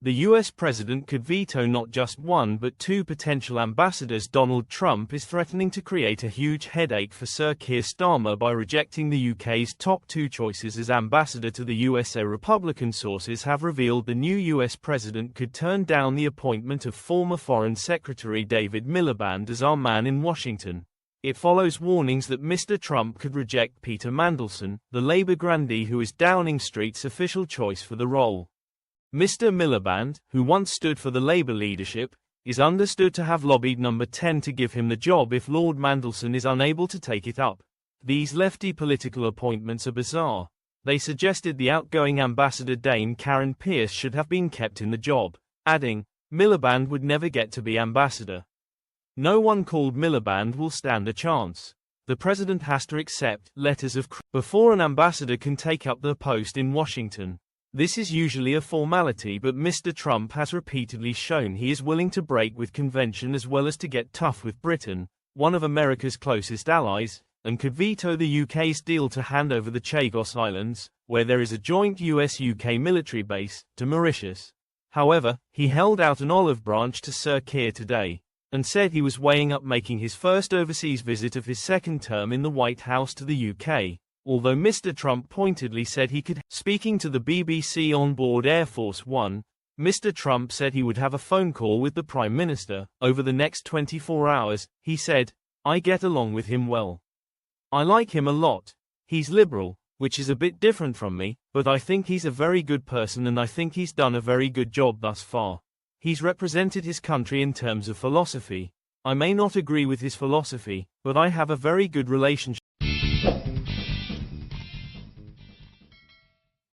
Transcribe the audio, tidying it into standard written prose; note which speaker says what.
Speaker 1: The US president could veto not just one but two potential ambassadors. Donald Trump is threatening to create a huge headache for Sir Keir Starmer by rejecting the UK's top two choices as ambassador to the USA. Republican sources have revealed the new US president could turn down the appointment of former Foreign Secretary David Miliband as our man in Washington. It follows warnings that Mr. Trump could reject Peter Mandelson, the Labour grandee who is Downing Street's official choice for the role. Mr. Miliband, who once stood for the Labour leadership, is understood to have lobbied Number 10 to give him the job if Lord Mandelson is unable to take it up. These lefty political appointments are bizarre. They suggested the outgoing ambassador Dame Karen Pierce should have been kept in the job, adding, Miliband would never get to be ambassador. No one called Miliband will stand a chance. The president has to accept letters of before an ambassador can take up the post in Washington. This is usually a formality, but Mr. Trump has repeatedly shown he is willing to break with convention as well as to get tough with Britain, one of America's closest allies, and could veto the UK's deal to hand over the Chagos Islands, where there is a joint US-UK military base, to Mauritius. However, he held out an olive branch to Sir Keir today, and said he was weighing up making his first overseas visit of his second term in the White House to the UK. Although Mr. Trump pointedly said he could. Speaking to the BBC on board Air Force One, Mr. Trump said he would have a phone call with the Prime Minister over the next 24 hours. He said, I get along with him well. I like him a lot. He's liberal, which is a bit different from me, but I think he's a very good person and I think he's done a very good job thus far. He's represented his country in terms of philosophy. I may not agree with his philosophy, but I have a very good relationship.